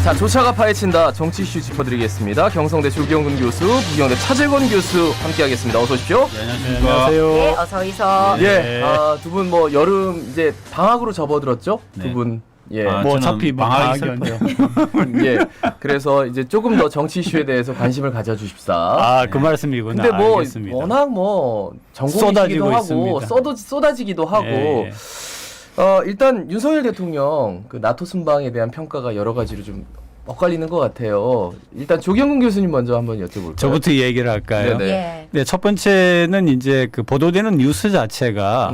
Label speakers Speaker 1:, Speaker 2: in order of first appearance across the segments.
Speaker 1: 자, 조차가 파헤친다. 정치 이슈 짚어드리겠습니다. 경성대 조경근 교수, 부경대 차재권 교수 함께하겠습니다. 어서 오십시오.
Speaker 2: 네, 안녕하세요.
Speaker 3: 네, 어서 오이소.
Speaker 1: 예, 두 분 뭐 여름 이제 방학으로 접어들었죠?
Speaker 2: 네.
Speaker 1: 두 분. 예.
Speaker 2: 뭐 어차피 방학이 슬퍼요.
Speaker 1: 예. 그래서 이제 조금 더 정치 이슈에 대해서 관심을 가져주십사.
Speaker 2: 아, 그 말씀이구나.
Speaker 1: 근데 뭐
Speaker 2: 알겠습니다.
Speaker 1: 워낙 뭐 전공이기도
Speaker 2: 쏟아지고
Speaker 1: 하고
Speaker 2: 있습니다.
Speaker 1: 쏟아지기도 하고.
Speaker 2: 예.
Speaker 1: 일단 윤석열 대통령 그 나토 순방에 대한 평가가 여러 가지로 좀 엇갈리는 것 같아요. 일단 조경근 교수님 먼저 한번 여쭤볼까요?
Speaker 2: 저부터 얘기를 할까요?
Speaker 1: 네네.
Speaker 3: 예.
Speaker 2: 네, 첫 번째는 이제 그 보도되는 뉴스 자체가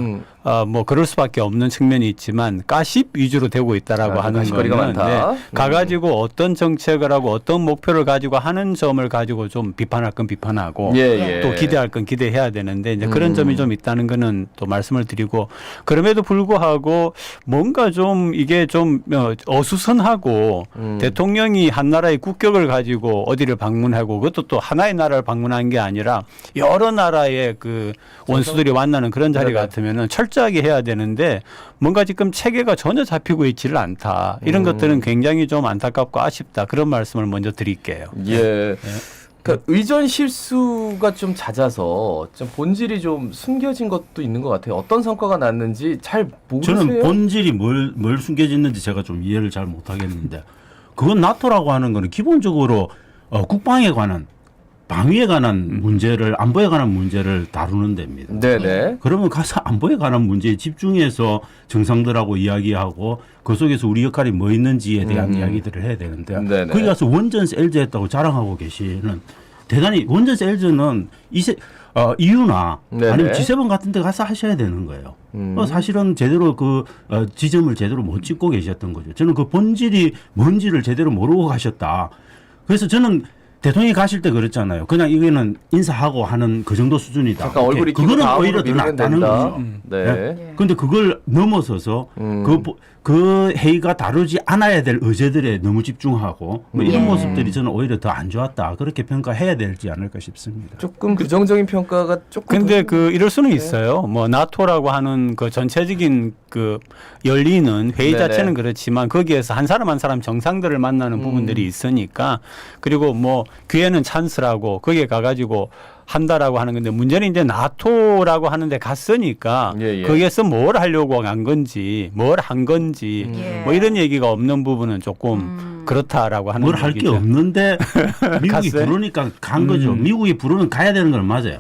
Speaker 2: 뭐 그럴 수밖에 없는 측면이 있지만 가십 위주로 되고 있다라고 하는
Speaker 1: 가십거리가
Speaker 2: 거는
Speaker 1: 많다.
Speaker 2: 가가지고 어떤 정책을 하고 어떤 목표를 가지고 하는 점을 가지고 좀 비판할 건 비판하고
Speaker 1: 예.
Speaker 2: 또 기대할 건 기대해야 되는데 이제 그런 점이 좀 있다는 거는 또 말씀을 드리고 그럼에도 불구하고 뭔가 좀 이게 좀 어수선하고 대통령이 한 나라의 국격을 가지고 어디를 방문하고 그것도 또 하나의 나라를 방문한 게 아니라 여러 나라의 그 원수들이 만나는 그런 자리 같으면은 철저하게 해야 되는데 뭔가 지금 체계가 전혀 잡히고 있지를 않다. 이런 것들은 굉장히 좀 안타깝고 아쉽다. 그런 말씀을 먼저 드릴게요.
Speaker 1: 예. 그러니까 의전 실수가 좀 잦아서 좀 본질이 좀 숨겨진 것도 있는 것 같아요. 어떤 성과가 났는지 잘 모르세요?
Speaker 4: 저는 본질이 뭘 숨겨졌는지 제가 좀 이해를 잘 못하겠는데 그건 나토라고 하는 거는 기본적으로 국방에 관한 방위에 관한 문제를 안보에 관한 문제를 다루는 데입니다.
Speaker 1: 네네.
Speaker 4: 그러면 가서 안보에 관한 문제에 집중해서 정상들하고 이야기하고 그 속에서 우리 역할이 뭐 있는지에 대한 이야기들을 해야 되는데
Speaker 1: 네네.
Speaker 4: 거기 가서 원전 셀즈 했다고 자랑하고 계시는 대단히 원전 셀즈는 이유나
Speaker 1: 네네.
Speaker 4: 아니면 G7 같은 데 가서 하셔야 되는 거예요. 사실은 제대로 그 지점을 제대로 못 찍고 계셨던 거죠. 저는 그 본질이 뭔지를 제대로 모르고 가셨다. 그래서 저는 대통령이 가실 때 그랬잖아요. 그냥 이거는 인사하고 하는 그 정도 수준이다.
Speaker 1: 잠깐 얼굴이 끼고
Speaker 4: 그거는
Speaker 1: 다음으로
Speaker 4: 오히려 더
Speaker 1: 밀면
Speaker 4: 낫다는
Speaker 1: 된다.
Speaker 4: 거죠.
Speaker 1: 네.
Speaker 4: 그런데 그걸 넘어서서 그 회의가 다루지 않아야 될 의제들에 너무 집중하고 뭐 이런 모습들이 저는 오히려 더 안 좋았다. 그렇게 평가해야 되지 않을까 싶습니다.
Speaker 1: 조금 부정적인 평가가 조금.
Speaker 2: 근데 그 이럴 수는 있어요. 뭐 나토라고 하는 그 전체적인 그 열리는 회의
Speaker 1: 네네.
Speaker 2: 자체는 그렇지만 거기에서 한 사람 한 사람 정상들을 만나는 부분들이 있으니까 그리고 뭐 기회는 찬스라고 거기에 가가지고 한다라고 하는 건데 문제는 이제 나토라고 하는데 갔으니까
Speaker 1: 예.
Speaker 2: 거기에서 뭘 하려고 간 건지 뭘 한 건지 뭐 이런 얘기가 없는 부분은 조금 그렇다라고 하는
Speaker 4: 뭘 할 게
Speaker 2: 얘기죠.
Speaker 4: 없는데 미국이
Speaker 2: 갔어요?
Speaker 4: 부르니까 간 거죠. 미국이 부르면 가야 되는 건 맞아요.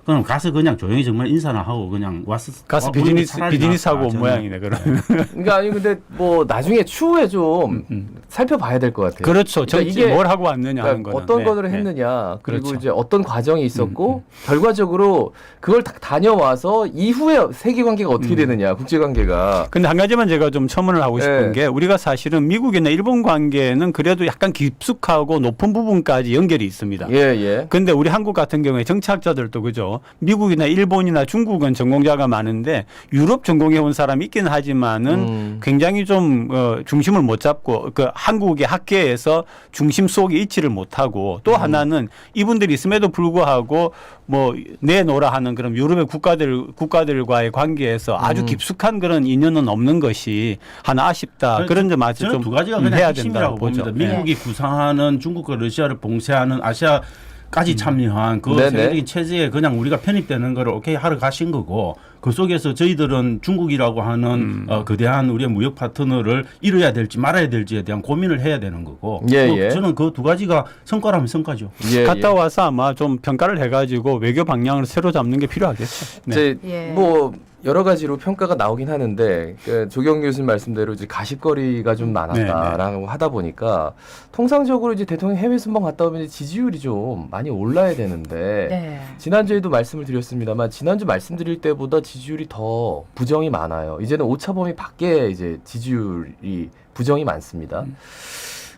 Speaker 4: 그럼 가서 그냥 조용히 정말 인사나 하고 그냥
Speaker 2: 가서 비즈니스하고 온 모양이네 그러면.
Speaker 1: 그러니까 아니 근데 뭐 나중에 추후에 좀 살펴봐야 될 것 같아요.
Speaker 2: 그렇죠.
Speaker 1: 그러니까
Speaker 2: 정치 뭘 하고 왔느냐 하는
Speaker 1: 그러니까
Speaker 2: 거는.
Speaker 1: 어떤
Speaker 2: 네,
Speaker 1: 거를
Speaker 2: 네.
Speaker 1: 했느냐 그리고
Speaker 2: 그렇죠.
Speaker 1: 이제 어떤 과정이 있었고 결과적으로 그걸 다 다녀와서 이후에 세계관계가 어떻게 되느냐 국제관계가.
Speaker 2: 근데 한 가지만 제가 좀 첨언을 하고 싶은
Speaker 1: 네.
Speaker 2: 게 우리가 사실은 미국이나 일본 관계는 그래도 약간 깊숙하고 높은 부분까지 연결이 있습니다.
Speaker 1: 예.
Speaker 2: 근데 우리 한국 같은 경우에 정치학자들도 그죠. 미국이나 일본이나 중국은 전공자가 많은데 유럽 전공해 온 사람이 있긴 하지만은 굉장히 좀 중심을 못 잡고 그 한국의 학계에서 중심 속에 있지를 못하고 또 하나는 이분들이 있음에도 불구하고 뭐 내놓으라 하는 그런 유럽의 국가들과의 관계에서 아주 깊숙한 그런 인연은 없는 것이 하나 아쉽다. 그런 점 아주
Speaker 4: 저는
Speaker 2: 좀
Speaker 4: 두 가지가 그냥
Speaker 2: 해야
Speaker 4: 핵심이라고
Speaker 2: 된다고 보죠.
Speaker 4: 봅니다. 미국이 구상하는 중국과 러시아를 봉쇄하는 아시아까지 참여한 그
Speaker 1: 네네.
Speaker 4: 세계적인 체제에 그냥 우리가 편입되는 거를 오케이 하러 가신 거고 그 속에서 저희들은 중국이라고 하는 거대한 우리의 무역 파트너를 이뤄야 될지 말아야 될지에 대한 고민을 해야 되는 거고
Speaker 1: 예.
Speaker 4: 저는 그 두 가지가 성과라면 성과죠.
Speaker 2: 갔다 와서 아마 좀 평가를 해가지고 외교 방향을 새로 잡는 게 필요하겠죠. 네.
Speaker 1: 이제 뭐 여러 가지로 평가가 나오긴 하는데 그 조경 교수님 말씀대로 이제 가십거리가 좀 많았다라고 하다 보니까 통상적으로 이제 대통령 해외 순방 갔다 오면 이제 지지율이 좀 많이 올라야 되는데
Speaker 3: 네.
Speaker 1: 지난주에도 말씀을 드렸습니다만 지난주 말씀드릴 때보다 지지율이 더 부정이 많아요. 이제는 오차범위 밖에 이제 지지율이 부정이 많습니다.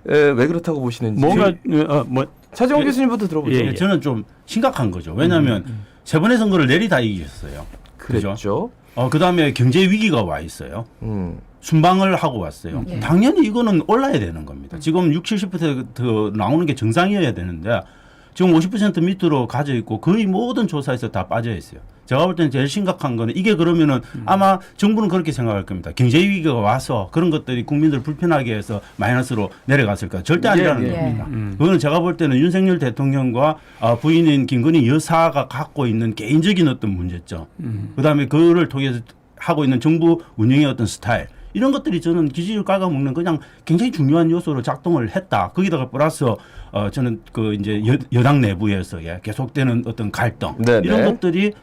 Speaker 1: 왜 그렇다고 보시는지
Speaker 2: 뭔가
Speaker 1: 차재원 교수님부터 들어보죠.
Speaker 2: 예.
Speaker 4: 저는 좀 심각한 거죠. 왜냐하면 세 번의 선거를 내리다 이기셨어요.
Speaker 1: 그랬죠.
Speaker 4: 그다음에 경제 위기가 와 있어요. 순방을 하고 왔어요. 당연히 이거는 올라야 되는 겁니다. 지금 60~70% 나오는 게 정상이어야 되는데 지금 50% 밑으로 가져 있고 거의 모든 조사에서 다 빠져 있어요. 제가 볼 때는 제일 심각한 거는 이게 그러면은 아마 정부는 그렇게 생각할 겁니다. 경제 위기가 와서 그런 것들이 국민들 불편하게 해서 마이너스로 내려갔을까? 절대 아니라는
Speaker 1: 예, 예.
Speaker 4: 겁니다. 그거는 제가 볼 때는 윤석열 대통령과 부인인 김건희 여사가 갖고 있는 개인적인 어떤 문제점, 그다음에 그거를 통해서 하고 있는 정부 운영의 어떤 스타일. 이런 것들이 저는 지지율 깎아먹는 그냥 굉장히 중요한 요소로 작동을 했다. 거기다가 플러스 저는 그 이제 여당 내부에서의 계속되는 어떤 갈등
Speaker 1: 네네.
Speaker 4: 이런 것들이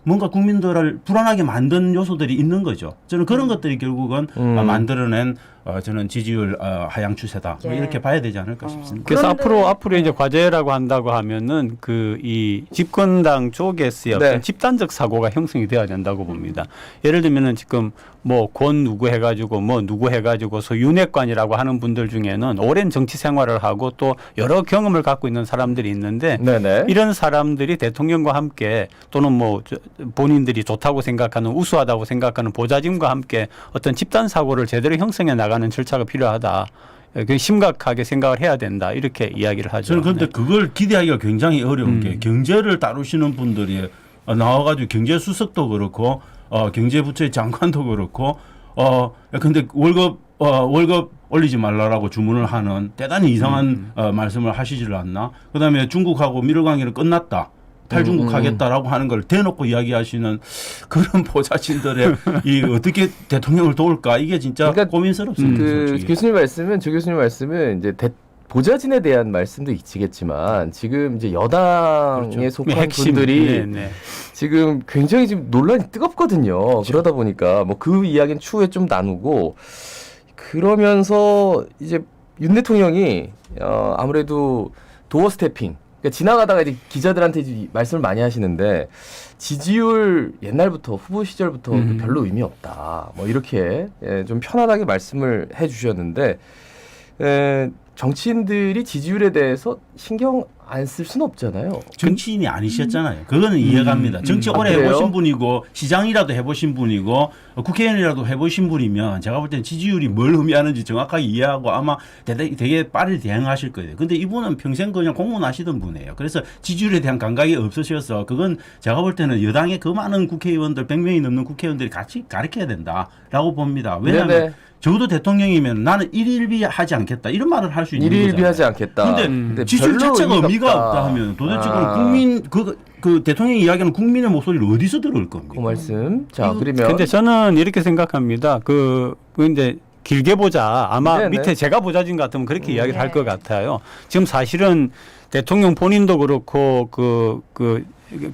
Speaker 4: 뭔가 국민들을 불안하게 만든 요소들이 있는 거죠. 저는 그런 것들이 결국은 만들어낸 저는 지지율 하향 추세다. 뭐
Speaker 3: 예.
Speaker 4: 이렇게 봐야 되지 않을까 싶습니다.
Speaker 2: 그래서
Speaker 3: 그런데-
Speaker 2: 앞으로 이제 과제라고 한다고 하면은 그 이 집권당 쪽에서의
Speaker 1: 네.
Speaker 2: 어떤 집단적 사고가 형성이 돼야 된다고 봅니다. 예를 들면은 지금 뭐 권 누구 해가지고 뭐 누구 해가지고 윤핵관이라고 하는 분들 중에는 오랜 정치 생활을 하고 또 여러 경험을 갖고 있는 사람들이 있는데
Speaker 1: 네네.
Speaker 2: 이런 사람들이 대통령과 함께 또는 뭐 본인들이 좋다고 생각하는 우수하다고 생각하는 보좌진과 함께 어떤 집단 사고를 제대로 형성해 나가는 절차가 필요하다. 그 심각하게 생각을 해야 된다. 이렇게 이야기를 하죠.
Speaker 4: 저는 그런데
Speaker 2: 네.
Speaker 4: 그걸 기대하기가 굉장히 어려운 게 경제를 다루시는 분들이 나와가지고 경제 수석도 그렇고 경제부처의 장관도 그렇고 근데 월급 올리지 말라라고 주문을 하는 대단히 이상한 말씀을 하시질 않나. 그다음에 중국하고 미러 관계는 끝났다. 탈중국 하겠다라고 하는 걸 대놓고 이야기하시는 그런 보좌진들의 이 어떻게 대통령을 도울까 이게 진짜
Speaker 1: 그러니까
Speaker 4: 고민스럽습니다.
Speaker 1: 그
Speaker 4: 솔직히.
Speaker 1: 교수님 말씀은 조 교수님 말씀은 이제 보좌진에 대한 말씀도 있겠지만 지금 이제 여당에
Speaker 4: 그렇죠.
Speaker 1: 속한
Speaker 2: 핵심.
Speaker 1: 분들이
Speaker 2: 네, 네.
Speaker 1: 지금 굉장히 지금 논란이 뜨겁거든요. 그러다 보니까 뭐 그 이야기는 추후에 좀 나누고 그러면서 이제 윤 대통령이 아무래도 도어 스태핑 그러니까 지나가다가 이제 기자들한테 이제 말씀을 많이 하시는데 지지율 옛날부터 후보 시절부터 별로 의미 없다. 뭐 이렇게 좀 편안하게 말씀을 해주셨는데 정치인들이 지지율에 대해서 신경 안 쓸 수는 없잖아요.
Speaker 4: 정치인이 아니셨잖아요. 그거는 이해갑니다. 정치 오래
Speaker 1: 그래요?
Speaker 4: 해보신 분이고 시장이라도 해보신 분이고 국회의원이라도 해보신 분이면 제가 볼 때는 지지율이 뭘 의미하는지 정확하게 이해하고 아마 되게 빠르게 대응하실 거예요. 근데 이분은 평생 그냥 공무원 하시던 분이에요. 그래서 지지율에 대한 감각이 없으셔서 그건 제가 볼 때는 여당의 그 많은 국회의원들 100명이 넘는 국회의원들이 같이 가르쳐야 된다라고 봅니다. 왜냐하면
Speaker 1: 네네.
Speaker 4: 적어도 대통령이면 나는 일일비 하지 않겠다 이런 말을 할 수 있는 거잖아요.
Speaker 1: 일일비하지 않겠다.
Speaker 4: 근데 지지율
Speaker 1: 별로
Speaker 4: 자체가 의미가
Speaker 1: 없다.
Speaker 4: 없다 하면 도대체
Speaker 1: 아.
Speaker 4: 그럼 국민 그 대통령이 이야기하는 국민의 목소리를 어디서 들을 겁니까?
Speaker 1: 그 말씀. 자,
Speaker 4: 이거-
Speaker 1: 그러면
Speaker 2: 근데 저는 이렇게 생각합니다. 그 이제 길게 보자. 아마
Speaker 1: 네네.
Speaker 2: 밑에 제가 보좌진 같으면 그렇게 이야기를 할 것 같아요. 지금 사실은 대통령 본인도 그렇고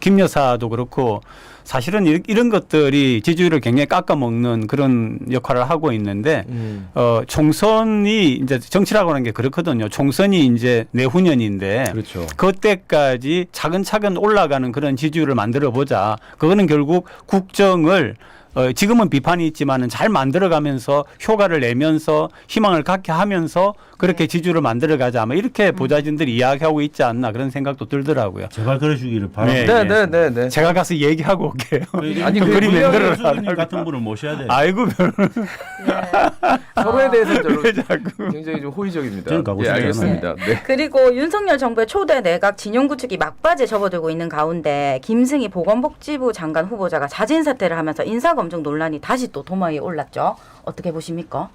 Speaker 2: 김 여사도 그렇고 사실은 이런 것들이 지지율을 굉장히 깎아먹는 그런 역할을 하고 있는데 총선이 이제 정치라고 하는 게 그렇거든요. 총선이 이제 내후년인데
Speaker 1: 그렇죠.
Speaker 2: 그때까지 차근차근 올라가는 그런 지지율을 만들어 보자. 그거는 결국 국정을 지금은 비판이 있지만은 잘 만들어가면서 효과를 내면서 희망을 갖게 하면서 그렇게 지지율을 만들어가자. 아마 이렇게 보좌진들이 이야기하고 있지 않나 그런 생각도 들더라고요.
Speaker 4: 제발 그러시기를 바랍니다.
Speaker 2: 네.
Speaker 1: 네네네네.
Speaker 2: 제가 가서 얘기하고 올게요.
Speaker 1: 아니, 그
Speaker 2: 그림
Speaker 1: 문희영
Speaker 2: 만들어라.
Speaker 4: 교수님 같은 분을 모셔야 돼요.
Speaker 2: 아이고 별로
Speaker 1: 서로에 대해서 별로
Speaker 2: 왜 자꾸.
Speaker 1: 굉장히 좀 호의적입니다.
Speaker 4: 저는 가고
Speaker 1: 예,
Speaker 4: 싶잖아요.
Speaker 1: 알겠습니다. 네.
Speaker 3: 그리고 윤석열 정부의 초대 내각 진용구축이 막바지에 접어들고 있는 가운데 김승희 보건복지부 장관 후보자가 자진 사퇴를 하면서 인사검증 논란이 다시 또 도마 위에 올랐죠. 어떻게 보십니까?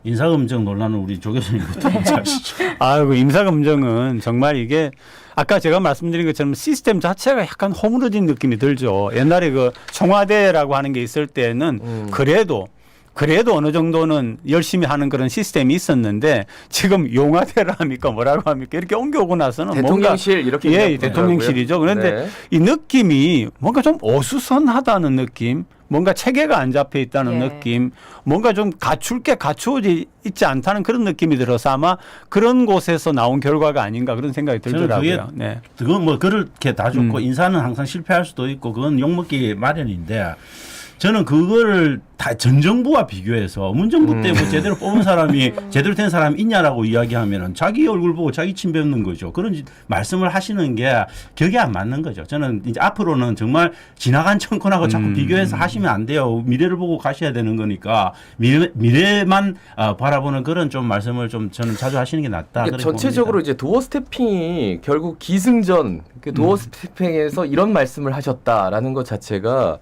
Speaker 4: 인사검증 논란은 우리 조 교수님부터 먼저 하시죠.
Speaker 2: 아이고 임사검증은 정말 이게 아까 제가 말씀드린 것처럼 시스템 자체가 약간 허물어진 느낌이 들죠. 옛날에 그 청와대라고 하는 게 있을 때는 그래도 어느 정도는 열심히 하는 그런 시스템이 있었는데 지금 용화대라 합니까 뭐라고 합니까 이렇게 옮겨오고 나서는
Speaker 1: 대통령실 이렇게
Speaker 2: 예,
Speaker 1: 얘기하더라고요.
Speaker 2: 대통령실이죠. 그런데
Speaker 1: 네.
Speaker 2: 이 느낌이 뭔가 좀 어수선하다는 느낌, 뭔가 체계가 안 잡혀 있다는
Speaker 3: 예.
Speaker 2: 느낌, 뭔가 좀 갖출 게 갖추어져 있지 않다는 그런 느낌이 들어서 아마 그런 곳에서 나온 결과가 아닌가 그런 생각이
Speaker 4: 저는
Speaker 2: 들더라고요.
Speaker 4: 그게
Speaker 2: 네.
Speaker 4: 그건 뭐 그렇게 다 좋고 인사는 항상 실패할 수도 있고 그건 욕먹기 마련인데 저는 그거를 다 전 정부와 비교해서 문정부 때 뭐 제대로 뽑은 사람이 제대로 된 사람이 있냐라고 이야기하면은 자기 얼굴 보고 자기 침 뱉는 거죠. 그런 말씀을 하시는 게 격이 안 맞는 거죠. 저는 이제 앞으로는 정말 지나간 정권하고 자꾸 비교해서 하시면 안 돼요. 미래를 보고 가셔야 되는 거니까 미래만 바라보는 그런 좀 말씀을 좀 저는 자주 하시는 게 낫다.
Speaker 1: 그러니까 전체적으로 이제 도어 스태핑이 결국 기승전 그 도어 스태핑에서 이런 말씀을 하셨다라는 것 자체가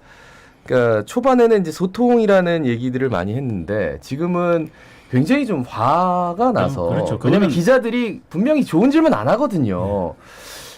Speaker 1: 그러니까 초반에는 이제 소통이라는 얘기들을 많이 했는데 지금은 굉장히 좀 화가 나서
Speaker 4: 그렇죠.
Speaker 1: 왜냐하면
Speaker 4: 그거는-
Speaker 1: 기자들이 분명히 좋은 질문 안 하거든요.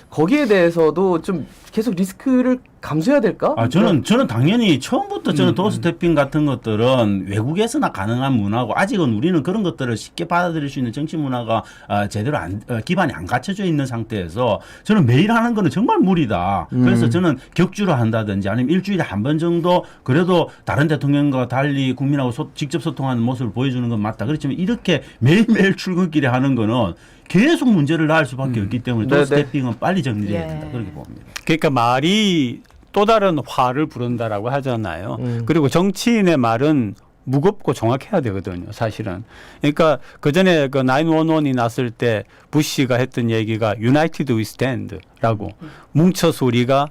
Speaker 1: 거기에 대해서도 좀 계속 리스크를 감수해야 될까?
Speaker 4: 저는 당연히 처음부터 저는 도어 스태핑 같은 것들은 외국에서나 가능한 문화고 아직은 우리는 그런 것들을 쉽게 받아들일 수 있는 정치 문화가 제대로 기반이 안 갖춰져 있는 상태에서 저는 매일 하는 거는 정말 무리다. 그래서 저는 격주로 한다든지 아니면 일주일에 한 번 정도 그래도 다른 대통령과 달리 국민하고 직접 소통하는 모습을 보여주는 건 맞다. 그렇지만 이렇게 매일매일 출근길에 하는 거는 계속 문제를 낳을 수밖에 없기 때문에 도어 스태핑은 빨리 정리돼야 된다. 그렇게 봅니다.
Speaker 2: 그러니까 말이 또 다른 화를 부른다라고 하잖아요. 그리고 정치인의 말은 무겁고 정확해야 되거든요, 사실은. 그러니까 그 전에 그 911이 났을 때 부시가 했던 얘기가 United we stand라고 뭉쳐서 우리가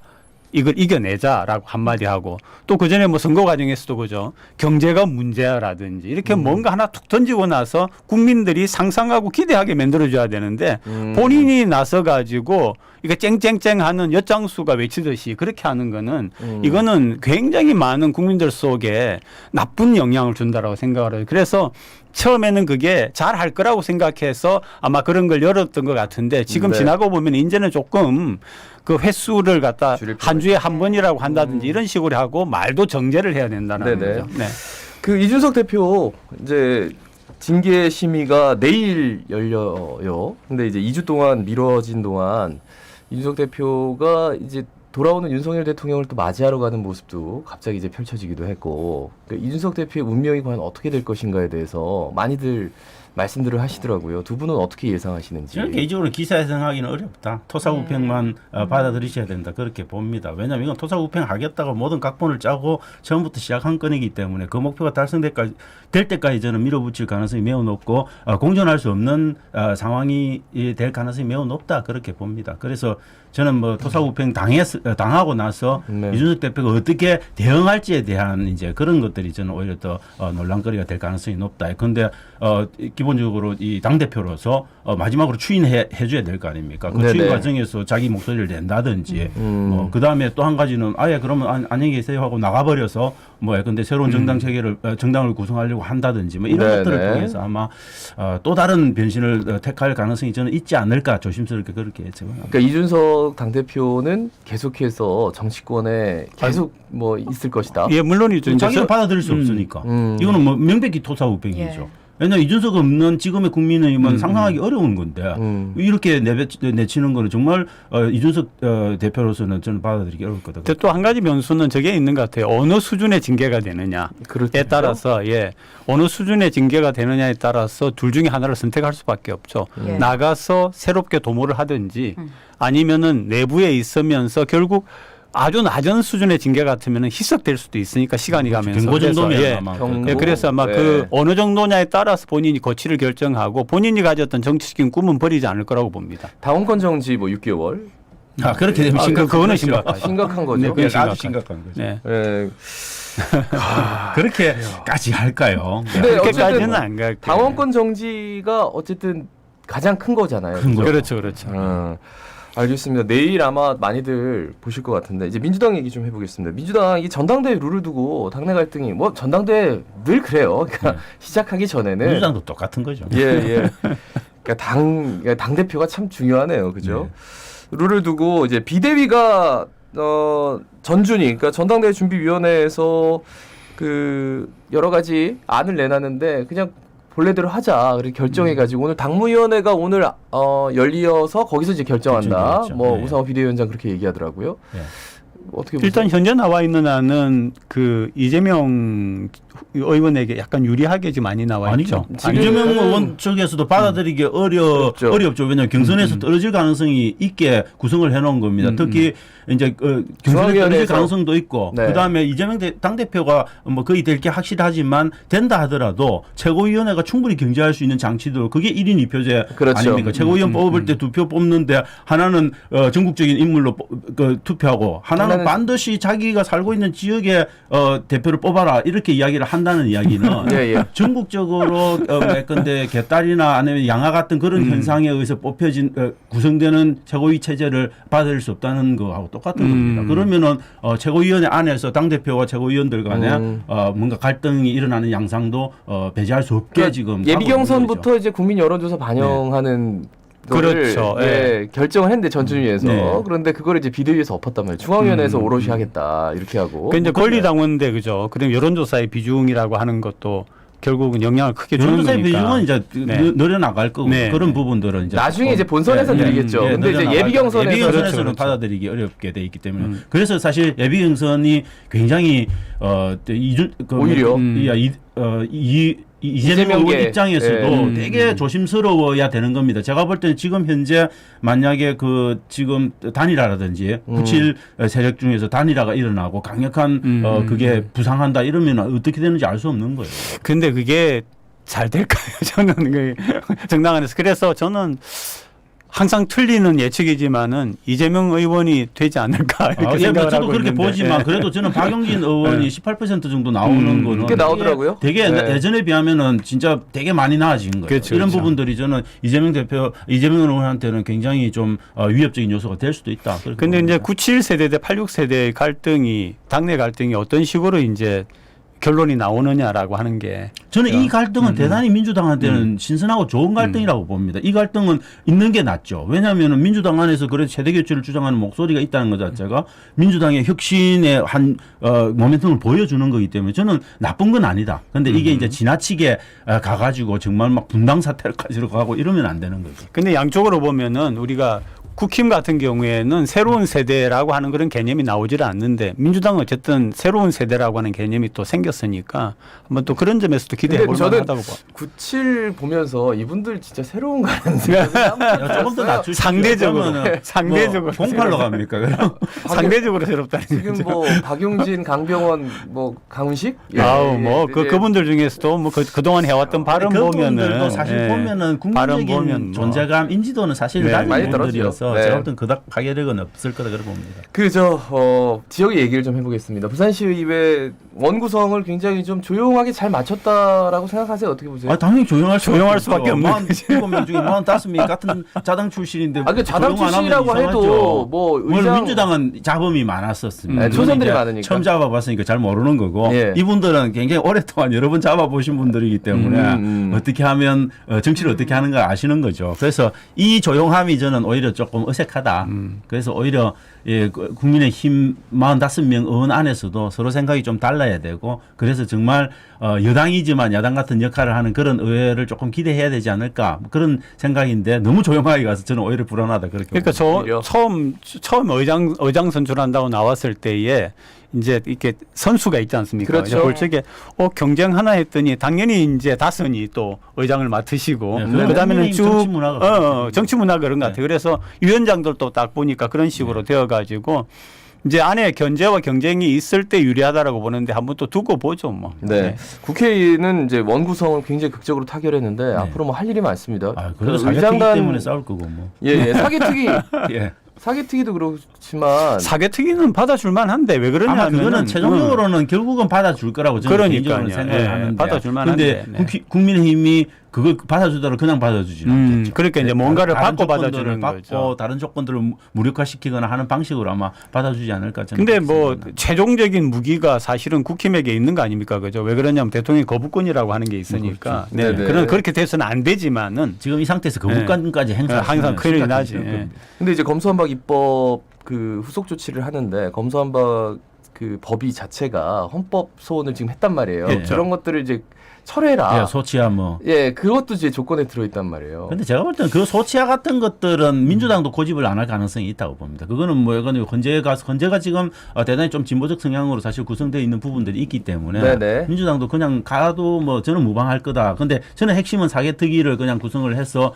Speaker 2: 이걸 이겨내자라고 한마디 하고 또 그 전에 뭐 선거 과정에서도 그죠. 경제가 문제야라든지 이렇게 뭔가 하나 툭 던지고 나서 국민들이 상상하고 기대하게 만들어줘야 되는데 본인이 나서 가지고 이거 쨍쨍쨍 하는 엿장수가 외치듯이 그렇게 하는 거는 이거는 굉장히 많은 국민들 속에 나쁜 영향을 준다라고 생각을 해요. 그래서 처음에는 그게 잘 할 거라고 생각해서 아마 그런 걸 열었던 것 같은데 지금
Speaker 1: 네.
Speaker 2: 지나고 보면 이제는 조금 그 횟수를 갖다
Speaker 1: 줄일
Speaker 2: 한 주에 한 번이라고 한다든지 이런 식으로 하고 말도 정제를 해야 된다는
Speaker 1: 네네.
Speaker 2: 거죠. 네.
Speaker 1: 그 이준석 대표 이제 징계 심의가 내일 열려요. 근데 이제 2주 동안 미뤄진 동안 이준석 대표가 이제 돌아오는 윤석열 대통령을 또 맞이하러 가는 모습도 갑자기 이제 펼쳐지기도 했고 그러니까 이준석 대표의 운명이 과연 어떻게 될 것인가에 대해서 많이들 말씀들을 하시더라고요. 두 분은 어떻게 예상하시는지.
Speaker 4: 저는 개인적으로 기사 예상하기는 어렵다. 토사구팽만 받아들이셔야 된다. 그렇게 봅니다. 왜냐하면 이건 토사구팽 하겠다고 모든 각본을 짜고 처음부터 시작한 건이기 때문에 그 목표가 될 때까지 저는 밀어붙일 가능성이 매우 높고 공존할 수 없는 상황이 될 가능성이 매우 높다. 그렇게 봅니다. 그래서 저는 뭐 토사구팽 당하고 나서
Speaker 1: 네.
Speaker 4: 이준석 대표가 어떻게 대응할지에 대한 이제 그런 것들이 저는 오히려 더 논란거리가 될 가능성이 높다. 그런데 기본적으로 이 당대표로서 마지막으로 추인해줘야 될 거 아닙니까? 그
Speaker 1: 네네.
Speaker 4: 추인 과정에서 자기 목소리를 낸다든지 그 다음에 또 한 가지는 아예 그러면 안녕히 계세요 하고 나가버려서 근데 새로운 정당 체계를 정당을 구성하려고 한다든지 뭐 이런
Speaker 1: 네네.
Speaker 4: 것들을 통해서 아마 또 다른 변신을 택할 가능성이 저는 있지 않을까 조심스럽게 그렇게 예측합니다.
Speaker 1: 그러니까 이준석 당대표는 계속해서 정치권에 계속 뭐 있을 것이다.
Speaker 2: 예, 물론이죠. 이제
Speaker 4: 자기가 받아들일 수 없으니까.
Speaker 1: 음.
Speaker 4: 이거는 뭐 명백히 토사구팽이죠. 왜냐하면 이준석 없는 지금의 국민의힘은 상상하기 어려운 건데 이렇게 내치는 거는 정말 이준석 대표로서는 저는 받아들이기 어려울 거다.
Speaker 2: 또 한 가지 변수는 저게 있는 것 같아요. 어느 수준의 징계가 되느냐에
Speaker 1: 그렇죠.
Speaker 2: 따라서 어느 수준의 징계가 되느냐에 따라서 둘 중에 하나를 선택할 수밖에 없죠.
Speaker 3: 예.
Speaker 2: 나가서 새롭게 도모를 하든지 아니면은 내부에 있으면서 결국 아주 낮은 수준의 징계 같으면 희석될 수도 있으니까 시간이 가면서
Speaker 4: 경고 정도면
Speaker 2: 그래서,
Speaker 4: 아마
Speaker 1: 경고.
Speaker 2: 예, 그래서 아마
Speaker 1: 네.
Speaker 2: 그 어느 정도냐에 따라서 본인이 거취를 결정하고 본인이 가졌던 정치적인 꿈은 버리지 않을 거라고 봅니다.
Speaker 1: 당원권 정지 뭐 6개월.
Speaker 4: 그렇게 되면
Speaker 2: 그거는 심각하죠.
Speaker 1: 심각한 거죠.
Speaker 2: 네, 그건
Speaker 4: 아주
Speaker 2: 심각한
Speaker 4: 심각한 거죠.
Speaker 2: 네.
Speaker 1: 예.
Speaker 4: 그렇게까지 할까요?
Speaker 1: 근데
Speaker 2: 그렇게까지는
Speaker 1: 어쨌든
Speaker 2: 안 갈게요.
Speaker 1: 당원권 정지가 어쨌든 가장 큰 거잖아요.
Speaker 4: 큰 거죠.
Speaker 2: 그렇죠, 그렇죠.
Speaker 1: 알겠습니다. 내일 아마 많이들 보실 것 같은데 이제 민주당 얘기 좀 해보겠습니다. 민주당 이 전당대회 룰을 두고 당내 갈등이 뭐 전당대회 늘 그래요. 그러니까 시작하기 전에는
Speaker 4: 민주당도 똑같은 거죠.
Speaker 1: 예. 그러니까 당 대표가 참 중요하네요, 그죠? 룰을 두고 이제 비대위가 전준위, 그러니까 전당대회 준비위원회에서 그 여러 가지 안을 내놨는데 그냥 본래대로 하자. 그렇게 결정해가지고 오늘 당무위원회가 오늘 열리어서 거기서 이제 결정한다.
Speaker 4: 결정이겠죠.
Speaker 1: 뭐
Speaker 4: 네.
Speaker 1: 우상호 비대위원장 그렇게 얘기하더라고요.
Speaker 4: 네.
Speaker 1: 어떻게
Speaker 2: 일단
Speaker 1: 보세요?
Speaker 2: 현재 나와 있는 안은 그 이재명 의원에게 약간 유리하게 지금 많이 나와 있죠.
Speaker 4: 아니죠. 이재명 의원 쪽에서도 받아들이기 어렵죠. 왜냐하면 경선에서 떨어질 가능성이 있게 구성을 해놓은 겁니다. 특히 이제 경선에 떨어질 가능성도 있고,
Speaker 1: 네.
Speaker 4: 그다음에 이재명 당대표가 뭐 거의 될 게 확실하지만 된다 하더라도 최고위원회가 충분히 경제할 수 있는 장치들, 그게 1인 2표제
Speaker 1: 그렇죠.
Speaker 4: 아닙니까? 최고위원 뽑을 때 2표 뽑는데 하나는 전국적인 인물로 투표하고 하나는 반드시 자기가 살고 있는 지역의 대표를 뽑아라 이렇게 이야기를 한다는 이야기는
Speaker 1: 예.
Speaker 4: 전국적으로 예컨대 개딸이나 아니면 양아 같은 그런 현상에 의해서 뽑혀진 구성되는 최고위 체제를 받을 수 없다는 거하고 똑같은 겁니다. 그러면은 최고위원회 안에서 당대표와 최고위원들 간에 뭔가 갈등이 일어나는 양상도 배제할 수 없게
Speaker 1: 그러니까
Speaker 4: 지금
Speaker 1: 예비 경선부터 이제 국민 여론조사 반영하는
Speaker 2: 그렇죠.
Speaker 1: 결정을 했는데 전준위에서
Speaker 4: 네.
Speaker 1: 그런데 그걸 이제 비대위에서 엎었단 말이에요. 중앙위원회에서 오롯이 하겠다 이렇게 하고.
Speaker 2: 그 이제 권리당원인데 그죠. 그다음 여론조사의 비중이라고 하는 것도 결국은 영향을 크게 주는
Speaker 4: 여론조사의
Speaker 2: 거니까.
Speaker 4: 비중은 이제 늘어나갈 거고 그런 부분들은 이제
Speaker 1: 나중에 이제 본선에서 드리겠죠. 근데 이제 예비 경선에서는
Speaker 2: 그렇죠.
Speaker 4: 받아들이기 어렵게 돼 있기 때문에 그래서 사실 예비 경선이 굉장히
Speaker 1: 오히려
Speaker 4: 이재명 의원 입장에서도
Speaker 1: 예.
Speaker 4: 되게 조심스러워야 되는 겁니다. 제가 볼 때는 지금 현재 만약에 지금 단일화라든지 97 세력 중에서 단일화가 일어나고 강력한 그게 부상한다 이러면 어떻게 되는지 알 수 없는 거예요.
Speaker 2: 근데 그게 잘 될까요? 저는 그 정당 안에서. 그래서 저는 항상 틀리는 예측이지만은 이재명 의원이 되지 않을까 이렇게 생각을
Speaker 4: 저도
Speaker 2: 하고
Speaker 4: 그렇게
Speaker 2: 있는데.
Speaker 4: 보지만 그래도 저는 박용진 의원이 18% 정도 나오는 거는
Speaker 1: 꽤 나오더라고요.
Speaker 4: 되게 예전에 비하면은 진짜 되게 많이 나아진 거예요.
Speaker 2: 그렇죠,
Speaker 4: 이런
Speaker 2: 그렇죠.
Speaker 4: 부분들이 저는 이재명 의원한테는 굉장히 좀 위협적인 요소가 될 수도 있다.
Speaker 2: 근데 이제 97세대 대 86세대의 갈등이 당내 갈등이 어떤 식으로 이제 결론이 나오느냐라고 하는 게
Speaker 4: 저는 이 갈등은 대단히 민주당한테는 신선하고 좋은 갈등이라고 봅니다. 이 갈등은 있는 게 낫죠. 왜냐하면 민주당 안에서 그래도 세대 교체를 주장하는 목소리가 있다는 것 자체가 민주당의 혁신의 한 모멘텀을 보여주는 거기 때문에 저는 나쁜 건 아니다. 그런데 이게 이제 지나치게 가가지고 정말 막 분당 사태까지로 가고 이러면 안 되는 거죠.
Speaker 2: 근데 양쪽으로 보면은 우리가 국힘 같은 경우에는 새로운 세대라고 하는 그런 개념이 나오질 않는데 민주당은 어쨌든 새로운 세대라고 하는 개념이 또 생겼으니까 한번 또 그런 점에서도 기대해 볼 만하다고 봐.
Speaker 1: 97 보면서 이분들 진짜 새로운 거라는 생각이
Speaker 4: 조금 더 낮추시죠.
Speaker 2: 상대적으로
Speaker 4: 08로 갑니까? 그럼?
Speaker 2: 상대적으로 새롭다는
Speaker 1: 지금
Speaker 2: 거죠.
Speaker 1: 뭐 박용진, 강병원, 뭐 강훈식,
Speaker 2: 아우 뭐 그분들 중에서도 뭐 그동안 해왔던 발언 보면은
Speaker 4: 사실 보면은 국민적인 존재감 인지도는 사실
Speaker 1: 많이
Speaker 4: 낮은
Speaker 1: 떨어져요.
Speaker 4: 분들이어서
Speaker 1: 네.
Speaker 4: 제가 볼 땐 그닥 파괴력은 없을 거다 그렇게 봅니다.
Speaker 1: 지역의 얘기를 좀 해보겠습니다. 부산시의회 원구성을 굉장히 좀 조용하게 잘 마쳤다라고 생각하세요? 어떻게 보세요?
Speaker 4: 당연히 조용할
Speaker 2: 수밖에 없는
Speaker 4: 47명 중에 45명 같은 자당 출신인데
Speaker 1: 그 자당
Speaker 4: 조용 안 하면
Speaker 1: 출신이라고
Speaker 4: 이상하죠.
Speaker 1: 해도 뭐
Speaker 4: 물론 민주당은 잡음이 많았었습니다.
Speaker 1: 초선들이
Speaker 4: 이제
Speaker 1: 많으니까.
Speaker 4: 처음 잡아봤으니까 잘 모르는 거고
Speaker 1: 예.
Speaker 4: 이분들은 굉장히 오랫동안 여러 번 잡아보신 분들이기 때문에 어떻게 하면 정치를 어떻게 하는가 아시는 거죠. 그래서 이 조용함이 저는 오히려 조금 어색하다. 그래서 오히려 국민의힘 45명 의원 안에서도 서로 생각이 좀 달라야 되고 그래서 정말 여당이지만 야당 같은 역할을 하는 그런 의회를 조금 기대해야 되지 않을까 그런 생각인데 너무 조용하게 가서 저는 오히려 불안하다 그렇게
Speaker 2: 그러니까
Speaker 1: 오히려.
Speaker 2: 처음 의장 선출한다고 나왔을 때에 이제 이렇게 선수가 있지 않습니까?
Speaker 1: 그렇죠.
Speaker 2: 볼 적에 경쟁 하나 했더니 당연히 이제 다선이 또 의장을 맡으시고
Speaker 4: 네,
Speaker 2: 그다음에는 쭉
Speaker 4: 정치 문화가
Speaker 2: 정치 문화 그런 것 같아요. 그래서 위원장들도 딱 보니까 그런 식으로 되어가지고 이제 안에 견제와 경쟁이 있을 때 유리하다라고 보는데 한번 또 두고 보죠, 뭐.
Speaker 1: 네. 국회의는 이제 원구성을 굉장히 극적으로 타결했는데 앞으로 뭐 할 일이 많습니다.
Speaker 4: 그래도 사개특위 때문에 싸울 거고 뭐.
Speaker 1: 사개특위.
Speaker 4: 예.
Speaker 1: 사개특위도 그렇지만
Speaker 2: 사개특위는 받아줄 만한데 왜 그러냐면
Speaker 4: 아마 그거는 최종적으로는 결국은 받아줄 거라고 저는 개인적으로 생각을 하는데
Speaker 2: 받아줄 만한데
Speaker 4: 근데 국민의힘이 그걸 받아주더라도 그냥 받아주지 않겠죠.
Speaker 2: 그러니까 이제 뭔가를
Speaker 4: 다른
Speaker 2: 받고
Speaker 4: 조건들을
Speaker 2: 받아주는
Speaker 4: 받고
Speaker 2: 거죠.
Speaker 4: 다른 조건들을 무력화시키거나 하는 방식으로 아마 받아주지 않을까 저는
Speaker 2: 근데
Speaker 4: 그렇게
Speaker 2: 뭐
Speaker 4: 생각합니다.
Speaker 2: 최종적인 무기가 사실은 국힘에게 있는 거 아닙니까? 그죠? 왜 그러냐면 대통령이 거부권이라고 하는 게 있으니까.
Speaker 1: 그렇죠.
Speaker 2: 네.
Speaker 1: 네네.
Speaker 2: 그렇게 돼서는 안 되지만은
Speaker 4: 지금 이 상태에서 거부권까지 행사하면
Speaker 2: 항상 큰일이 나지. 예.
Speaker 1: 근데 이제 검수완박 입법 그 후속 조치를 하는데 검수완박 그 법이 자체가 헌법 소원을 지금 했단 말이에요.
Speaker 4: 예.
Speaker 1: 그런 것들을 이제 철회라.
Speaker 4: 예, 소치야 뭐.
Speaker 1: 예, 그것도 제 조건에 들어있단 말이에요.
Speaker 4: 근데 제가 볼 때는 그 소치아 같은 것들은 민주당도 고집을 안 할 가능성이 있다고 봅니다. 그거는 뭐 이거는 헌재가 지금 대단히 좀 진보적 성향으로 사실 구성되어 있는 부분들이 있기 때문에
Speaker 1: 네네.
Speaker 4: 민주당도 그냥 가도 뭐 저는 무방할 거다. 근데 저는 핵심은 사개특위를 그냥 구성을 해서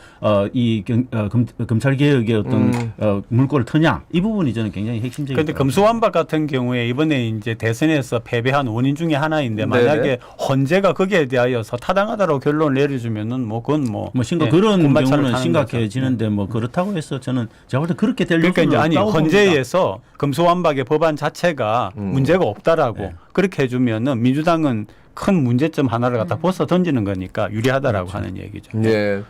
Speaker 4: 검찰 개혁의 어떤 물꼬를 트냐 이 부분이 저는 굉장히 핵심적이에요.
Speaker 2: 그런데 금수완박 같은 경우에 이번에 이제 대선에서 패배한 원인 중에 하나인데 만약에
Speaker 1: 네네.
Speaker 2: 헌재가 거기에 대하여서 타당하다고 결론을 내려주면은 뭐 그건 뭐
Speaker 4: 예, 그런
Speaker 2: 군발차를
Speaker 4: 경우는
Speaker 2: 타는
Speaker 4: 심각해지는데 뭐 그렇다고 해서 저는 제가 볼 때 그렇게 될
Speaker 2: 그러니까 이제
Speaker 4: 요소는
Speaker 2: 아니
Speaker 4: 없다고 봅니다.
Speaker 2: 헌재에서 금수완박의 법안 자체가 문제가 없다라고
Speaker 4: 네.
Speaker 2: 그렇게 해주면은 민주당은 큰 문제점 하나를 갖다 벗어 던지는 거니까 유리하다라고 하는 얘기죠.
Speaker 1: 예.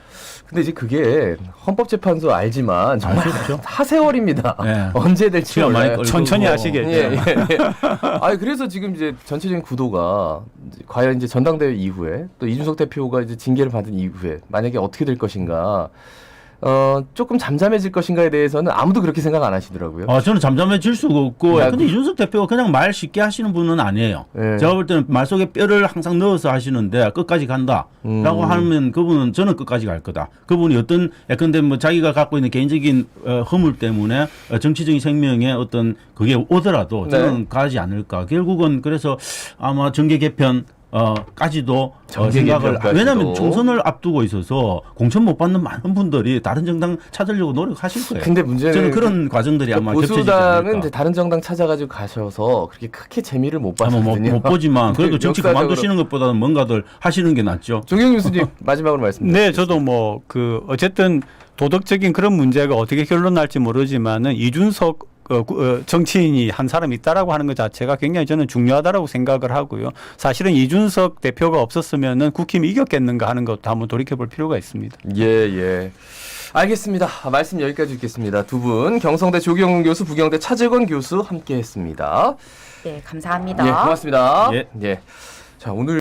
Speaker 1: 근데 이제 그게 헌법재판소 알지만 정말
Speaker 4: 그렇죠.
Speaker 1: 하세월입니다.
Speaker 4: 네.
Speaker 1: 언제 될지
Speaker 4: 시간 많이
Speaker 1: 몰라요.
Speaker 4: 걸리고.
Speaker 2: 천천히 하시겠죠.
Speaker 1: 예, 예, 예. 아, 그래서 지금 이제 전체적인 구도가 이제 과연 이제 전당대회 이후에 또 이준석 대표가 이제 징계를 받은 이후에 만약에 어떻게 될 것인가, 조금 잠잠해질 것인가에 대해서는 아무도 그렇게 생각 안 하시더라고요.
Speaker 4: 저는 잠잠해질 수가 없고,
Speaker 1: 야,
Speaker 4: 근데 이준석 대표가 그냥 말 쉽게 하시는 분은 아니에요.
Speaker 1: 네.
Speaker 4: 제가 볼 때는 말 속에 뼈를 항상 넣어서 하시는데 끝까지 간다라고 하면 그분은 저는 끝까지 갈 거다. 그분이 어떤 예컨대 뭐 자기가 갖고 있는 개인적인 허물 때문에 정치적인 생명에 어떤 그게 오더라도 저는
Speaker 1: 네.
Speaker 4: 가지 않을까. 결국은 그래서 아마 정계 개편 까지도
Speaker 1: 정계
Speaker 4: 생각을
Speaker 1: 개편까지도.
Speaker 4: 왜냐하면 총선을 앞두고 있어서 공천 못 받는 많은 분들이 다른 정당 찾으려고 노력하실 거예요.
Speaker 1: 근데 문제는
Speaker 4: 저는 그런 과정들이 아마 겹쳐지지
Speaker 1: 보수당은
Speaker 4: 않을까.
Speaker 1: 이제 다른 정당 찾아가지고 가셔서 그렇게 크게 재미를 못
Speaker 4: 아마
Speaker 1: 봤거든요.
Speaker 4: 못 보지만 그래도 정치
Speaker 1: 역사적으로.
Speaker 4: 그만두시는 것보다는 뭔가들 하시는 게 낫죠.
Speaker 1: 종영 교수님 마지막으로 말씀.
Speaker 2: 네, 저도 뭐 그 어쨌든 도덕적인 그런 문제가 어떻게 결론 날지 모르지만은 이준석 정치인이 한 사람이 있다라고 하는 것 자체가 굉장히 저는 중요하다라고 생각을 하고요. 사실은 이준석 대표가 없었으면은 국힘이 이겼겠는가 하는 것도 한번 돌이켜 볼 필요가 있습니다.
Speaker 1: 예, 예. 알겠습니다. 말씀 여기까지 듣겠습니다. 두 분 경성대 조경훈 교수, 부경대 차재권 교수 함께했습니다.
Speaker 3: 네, 감사합니다.
Speaker 1: 예, 고맙습니다.
Speaker 4: 예.
Speaker 1: 예. 자, 오늘